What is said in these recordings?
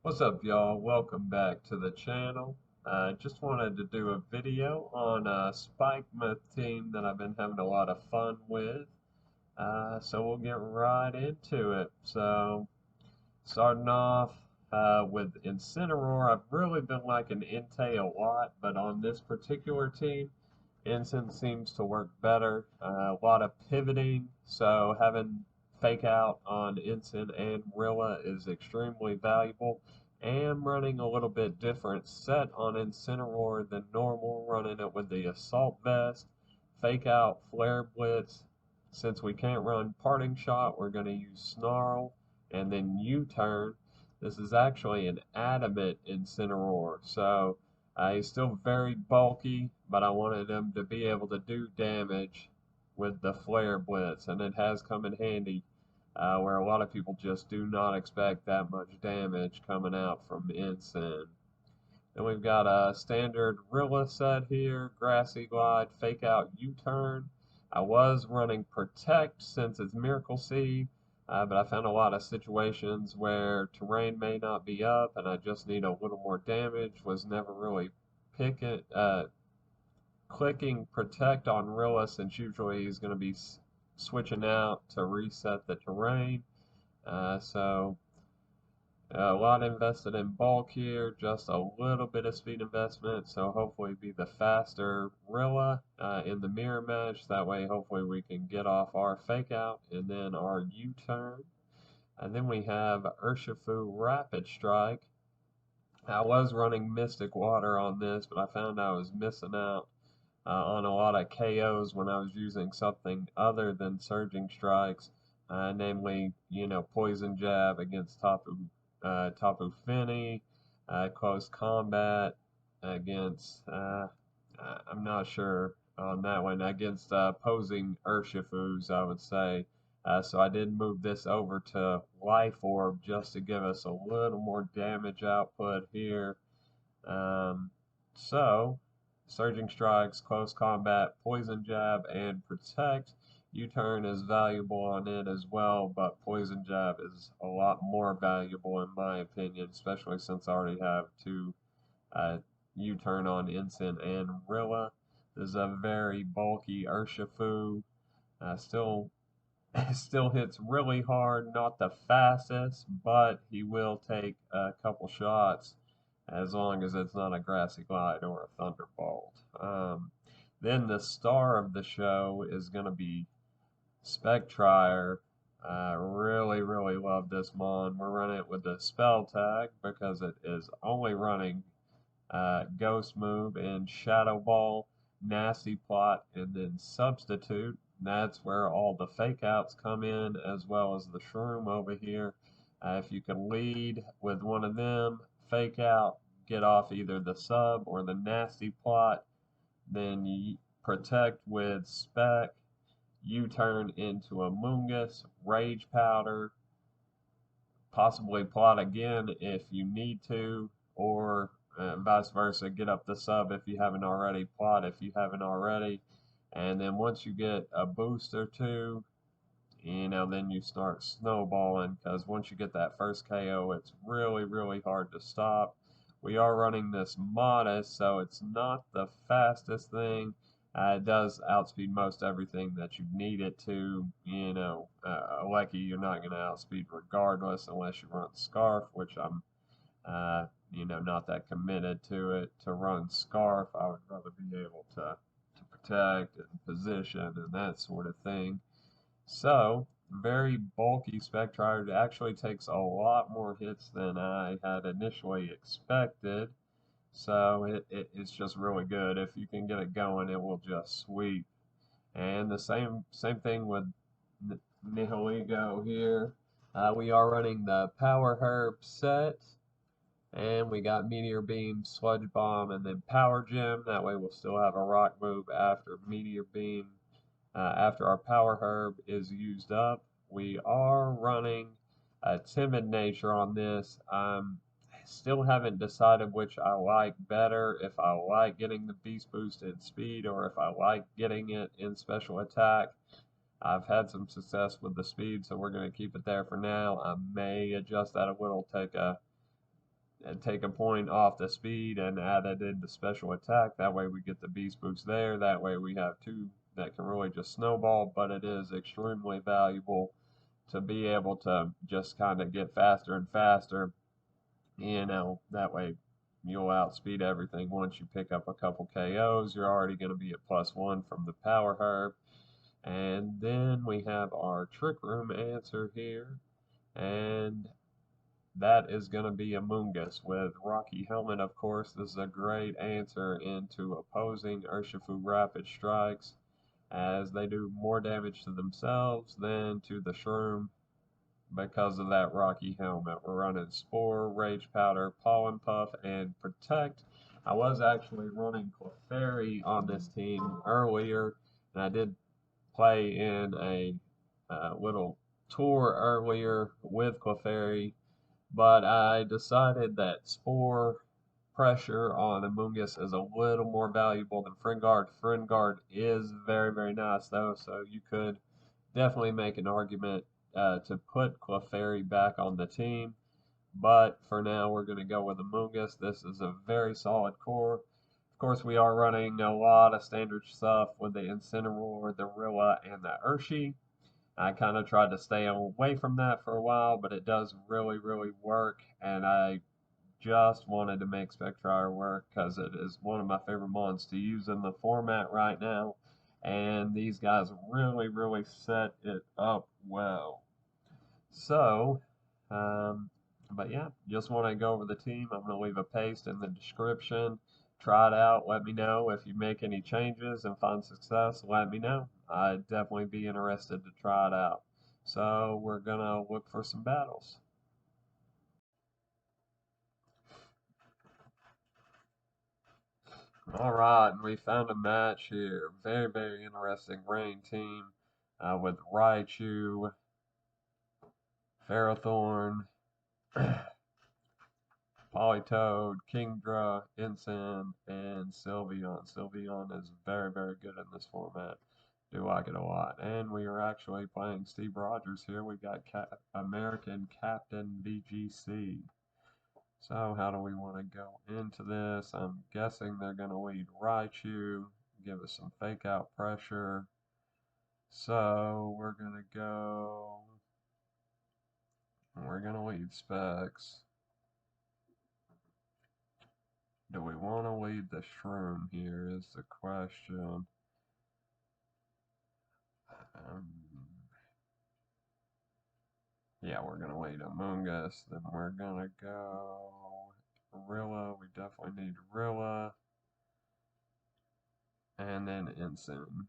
What's up, y'all? Welcome back to the channel. Just wanted to do a video on a Spikemuth team that I've been having a lot of fun with. So we'll get right into it. So starting off with Incineroar, I've really been liking Entei a lot, but on this particular team, Ensign seems to work better. A lot of pivoting, so having fake out on Ensign and Rilla is extremely valuable. And running a little bit different set on Incineroar than normal, running it with the Assault Vest, fake out Flare Blitz. Since we can't run Parting Shot, we're going to use Snarl and then U-turn. This is actually an adamant Incineroar, so he's still very bulky, but I wanted him to be able to do damage with the Flare Blitz, and it has come in handy where a lot of people just do not expect that much damage coming out from Ensign. Then we've got a standard Rilla set here, Grassy Glide, Fake Out U-Turn. I was running Protect since it's Miracle Seed, but I found a lot of situations where terrain may not be up and I just need a little more damage. Was never really picking, clicking Protect on Rilla since usually he's going to be switching out to reset the terrain. So a lot invested in bulk here, just a little bit of speed investment, so hopefully be the faster Rilla in the mirror match. That way, hopefully, we can get off our fake out and then our U-turn. And then we have Urshifu Rapid Strike. I was running Mystic Water on this, but I found I was missing out on a lot of KOs when I was using something other than Surging Strikes, namely, Poison Jab against Tapu Fini, Close Combat against, I'm not sure on that one, against opposing Urshifus, I would say. So I did move this over to Life Orb just to give us a little more damage output here. So, Surging Strikes, Close Combat, Poison Jab, and Protect. U-turn is valuable on it as well, but Poison Jab is a lot more valuable in my opinion, especially since I already have two U-turn on Ensign and Rilla. This is a very bulky Urshifu. Still still hits really hard, not the fastest, but he will take a couple shots as long as it's not a Grassy Glide or a Thunderbolt. Then the star of the show is going to be Spectrier. Really, really love this mon. We're running it with the spell tag because it is only running Ghost Move and Shadow Ball, Nasty Plot, and then Substitute. That's where all the fake outs come in, as well as the Shroom over here. If you can lead with one of them, fake out, get off either the sub or the Nasty Plot, then you protect with Spec, U-turn into a Mungus, Rage Powder, possibly plot again if you need to, or vice versa, get up the sub if you haven't already, plot if you haven't already. And then once you get a boost or two, then you start snowballing because once you get that first KO, it's really, really hard to stop. We are running this modest, so it's not the fastest thing. It does outspeed most everything that you need it to. Lucky you're not going to outspeed regardless unless you run Scarf, which I'm, not that committed to it. To run Scarf, I would rather be able to protect and position and that sort of thing. So, very bulky Spectrier. It actually takes a lot more hits than I had initially expected. So it's just really good. If you can get it going, it will just sweep. And the same thing with Nihiligo here. We are running the Power Herb set. And we got Meteor Beam, Sludge Bomb, and then Power Gem. That way we'll still have a rock move after Meteor Beam. After our Power Herb is used up. We are running a Timid Nature on this. Still haven't decided which I like better, if I like getting the Beast Boost in speed or if I like getting it in special attack. I've had some success with the speed, so we're going to keep it there for now. I may adjust that a little, take a take a point off the speed and add it into special attack. That way we get the beast boost there. That way we have two that can really just snowball, but it is extremely valuable to be able to just kind of get faster and faster. That way you'll outspeed everything. Once you pick up a couple KOs, you're already going to be at +1 from the power herb. And then we have our trick room answer here. And that is going to be Amoonguss with Rocky Helmet, of course. This is a great answer into opposing Urshifu Rapid Strikes, as they do more damage to themselves than to the Shroom because of that Rocky Helmet. We're running Spore, Rage Powder, Pollen Puff, and Protect. I was actually running Clefairy on this team earlier, and I did play in a little tour earlier with Clefairy, but I decided that Spore pressure on Amoonguss is a little more valuable than Friendguard. Friendguard is very, very nice though, so you could definitely make an argument to put Clefairy back on the team. But for now, we're going to go with Amoonguss. This is a very solid core. Of course, we are running a lot of standard stuff with the Incineroar, the Rilla, and the Urshi. I kind of tried to stay away from that for a while, but it does really, really work, and I just wanted to make Spectrier work because it is one of my favorite mons to use in the format right now, and these guys really, really set it up well. So, but yeah, just want to go over the team. I'm going to leave a paste in the description. Try it out. Let me know if you make any changes and find success. Let me know. I'd definitely be interested to try it out. So we're going to look for some battles. All right, and we found a match here. Very, very interesting rain team with Raichu, Ferrothorn, Politoed, Kingdra, Ensign, and Sylveon. Sylveon is very, very good in this format. Do like it a lot. And we are actually playing Steve Rogers here. We got American Captain VGC. So how do we want to go into this? I'm guessing they're going to lead Raichu, give us some fake out pressure. So we're going to lead Specs. Do we want to lead the Shroom here is the question. Yeah, we're going to lead Amoonguss. Then we're going to go Rilla. We definitely need Rilla. And then Ensign.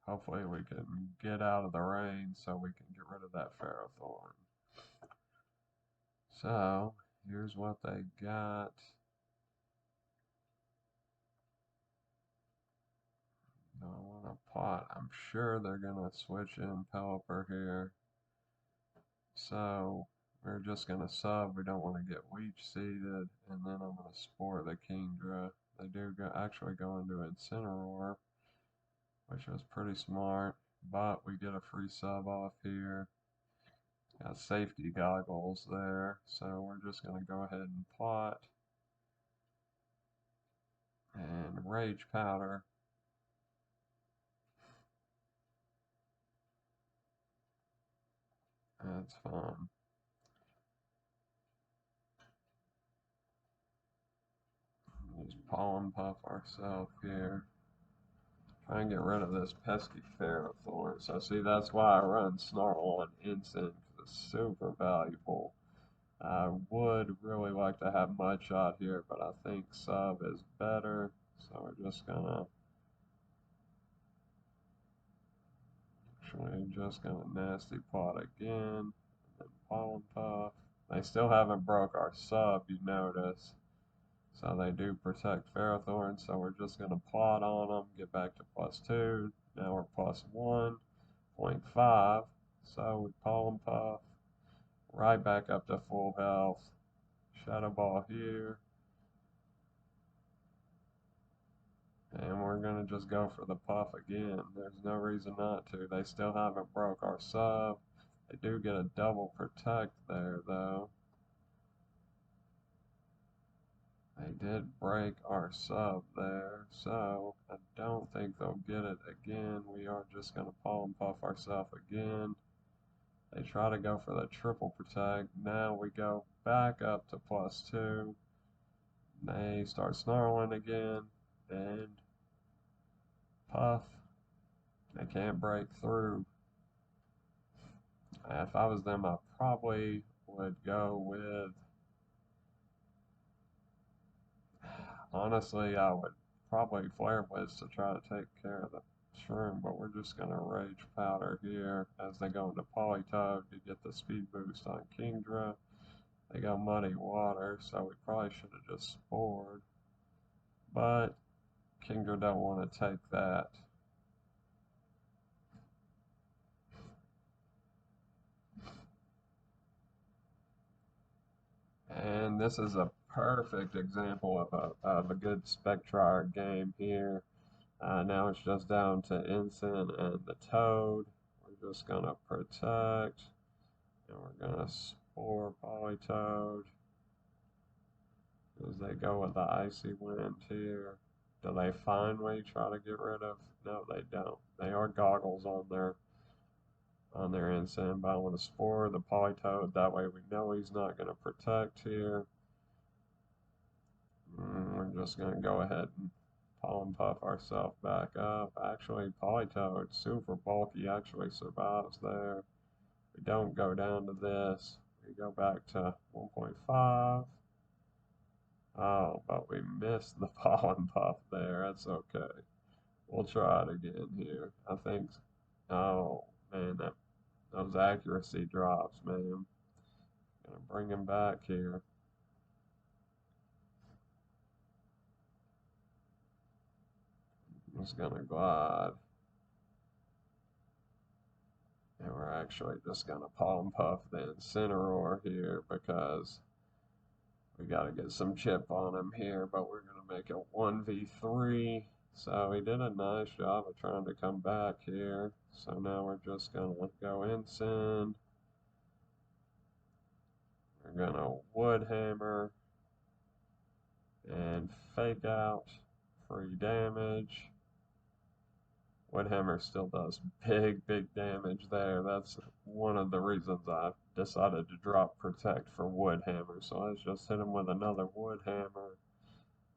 Hopefully we can get out of the rain so we can get rid of that Ferrothorn. So, here's what they got. I want to plot. I'm sure they're going to switch in Pelipper here. So, we're just going to sub. We don't want to get Leech seeded. And then I'm going to Spore the Kingdra. They do actually go into Incineroar, which was pretty smart. But we get a free sub off here. Got safety goggles there. So, we're just going to go ahead and plot. And Rage Powder. That's fun. Just Pollen Puff ourselves here. Try and get rid of this pesky Ferrothorn. So see, that's why I run Snarl on Ensign, because it's super valuable. I would really like to have Mudshot here, but I think Sub is better. So we're just gonna Nasty Pot again. And then Pollen Puff. They still haven't broke our Sub, you notice. So they do protect Ferrothorn, so we're just going to plot on them, get back to +2. Now we're +1.5. So we Pollen Puff, right back up to full health. Shadow Ball here. And we're going to just go for the Puff again. There's no reason not to. They still haven't broke our sub. They do get a double protect there, though. They did break our sub there, so I don't think they'll get it again. We are just going to palm puff ourselves again. They try to go for the triple protect. Now we go back up to +2. They start snarling again, and puff. They can't break through. If I was them, I probably would go with, honestly, I would probably Flare Blitz to try to take care of the Shroom, but we're just going to Rage Powder here as they go into Polytoad to get the speed boost on Kingdra. They go Muddy Water, so we probably should have just Spored, but Kingdra don't want to take that. And this is a perfect example of a good Spectrier game here. Now it's just down to Ensign and the Toad. We're just going to protect, and we're going to Spore Polytoad as they go with the Icy Wind here. Do they finally try to get rid of? No, they don't. They are Goggles on their Ensign, but I want to Spore the Polytoad. That way we know he's not going to protect here. We're just going to go ahead and Pollen Puff ourselves back up. Actually, Polytoad, super bulky, actually survives there. We don't go down to this. We go back to 1.5. Oh, but we missed the Pollen Puff there. That's okay. We'll try it again here. I think, oh, man, those accuracy drops, man. Gonna bring him back here. Just gonna glide. And we're actually just gonna palm puff the Incineroar here because we gotta get some chip on him here, but we're gonna make it 1v3. So he did a nice job of trying to come back here. So now we're just gonna go Ensign. We're gonna Wood Hammer and Fake Out, free damage. Woodhammer still does big damage there. That's one of the reasons I decided to drop Protect for Woodhammer. So let's just hit him with another Woodhammer.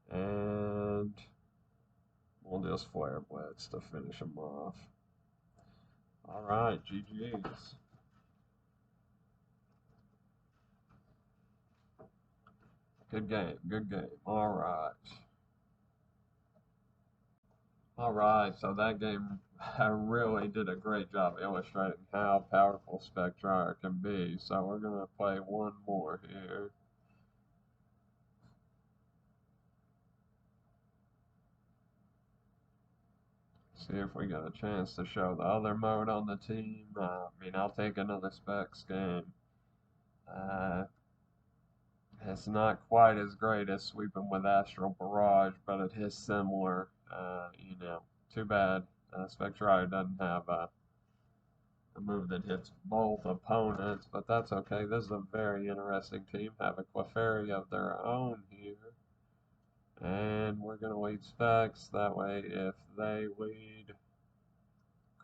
And we'll just Flare Blitz to finish him off. Alright, GG's. Good game, good game. Alright. Alright, so that game I really did a great job illustrating how powerful Spectrier can be. So we're going to play one more here. See if we get a chance to show the other mode on the team. I mean, I'll take another Specs game. It's not quite as great as sweeping with Astral Barrage, but it is similar. You know, too bad Spectrier doesn't have a move that hits both opponents, but that's okay. This is a very interesting team. Have a Clefairy of their own here. And we're going to lead Specs. That way, if they lead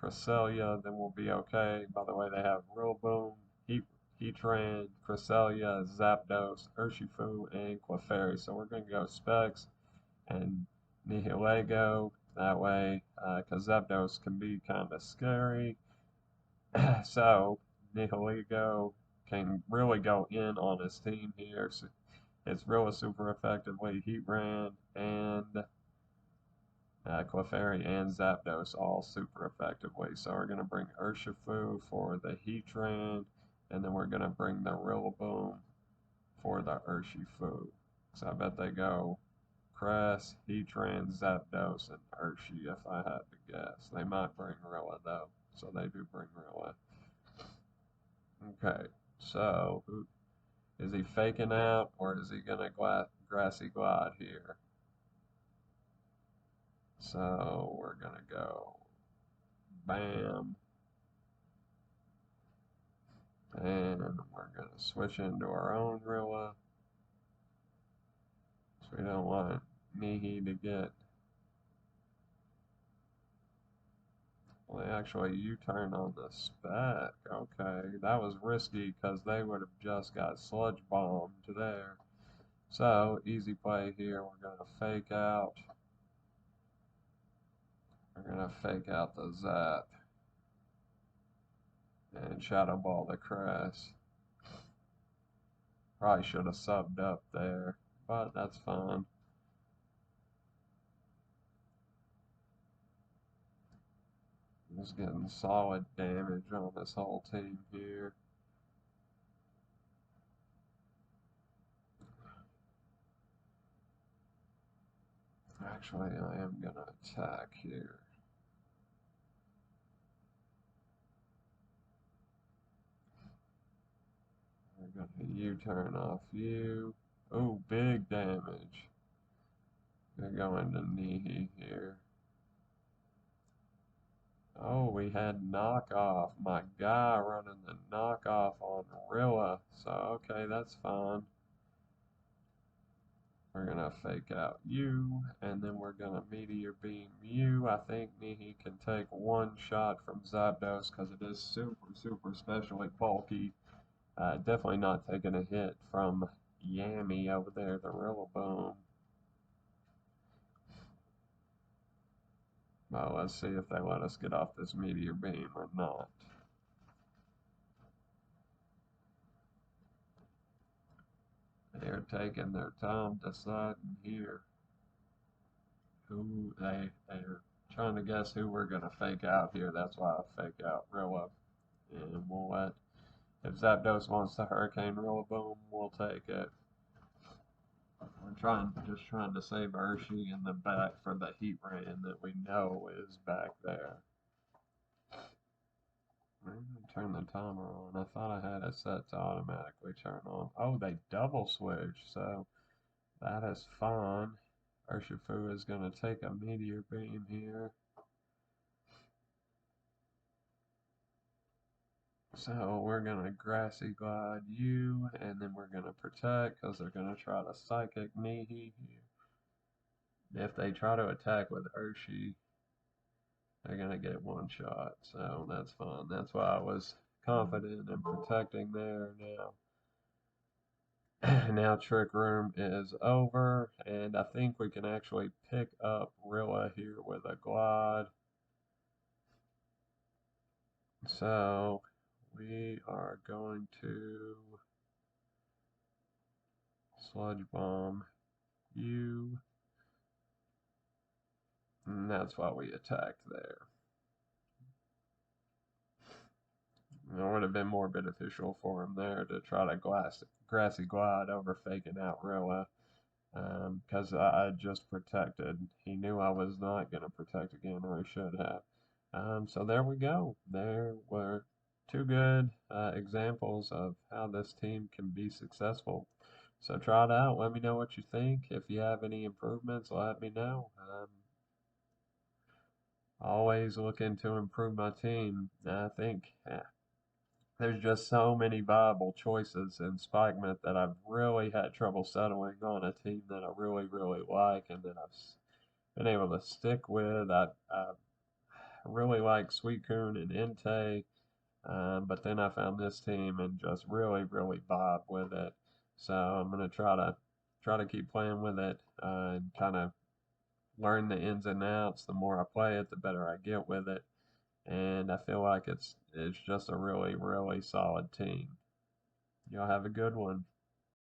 Cresselia, then we'll be okay. By the way, they have Rillaboom, Heatran, Cresselia, Zapdos, Urshifu, and Clefairy. So we're going to go Specs and Nihilego. That way, because Zapdos can be kind of scary. So Nihilego can really go in on his team here. So it's really super effectively Heatran and Clefairy and Zapdos all super effectively. So we're going to bring Urshifu for the Heatran, and then we're going to bring the Rillaboom for the Urshifu. So I bet they go Cress, Heatran, Zapdos, and Urshi if I had to guess. They might bring Rilla though, so they do bring Rilla. Okay, so is he faking out or is he going to Grassy Glide here? So we're going to go Bam. And we're going to switch into our own Rilla. So we don't want Neigh to get. Well, they actually U-turn on the spec. Okay, that was risky because they would have just got sludge bombed there. So, easy play here. We're going to fake out. We're going to fake out the zap. And shadow ball the crest. Probably should have subbed up there, but that's fine. Just getting solid damage on this whole team here. Actually, I am going to attack here. We're going to U-turn off you. Oh, big damage. They're going to Neigh here. Oh, we had knockoff. My guy running the knockoff on Rilla. So, okay, that's fine. We're going to fake out you, and then we're going to meteor beam you. I think Neigh can take one shot from Zapdos because it is super, super specially bulky. Definitely not taking a hit from Yami over there, the Rillaboom. Well, let's see if they let us get off this meteor beam or not. They're taking their time deciding here who they're trying to guess who we're gonna fake out here. That's why I fake out Rilla, and we'll let if Zapdos wants the Hurricane Rillaboom, we'll take it. We're just trying to save Urshi in the back for the heat rain that we know is back there. I'm gonna turn the timer on. I thought I had it set to automatically turn on. Oh, they double switch, so that is fine. Urshifu is going to take a meteor beam here. So we're going to grassy glide you, and then we're going to protect because they're going to try to psychic Neigh here. If they try to attack with Urshi, they're going to get one shot, so that's fine. That's why I was confident in protecting there now. Now Trick Room is over, and I think we can actually pick up Rilla here with a glide. So we are going to sludge bomb you, and that's why we attacked there. It would have been more beneficial for him there to try to grassy glide over faking out Rilla, because I just protected. He knew I was not going to protect again, or he should have. So there we go. There were two good examples of how this team can be successful. So try it out. Let me know what you think. If you have any improvements, let me know. Always looking to improve my team. I think there's just so many viable choices in Spikemuth that I've really had trouble settling on a team that I really, really like and that I've been able to stick with. I really like Suicune and Entei, but then I found this team and just really, really vibe with it. So I'm gonna try to keep playing with it and kind of learn the ins and outs. The more I play it, the better I get with it, and I feel like it's just a really, really solid team. Y'all have a good one.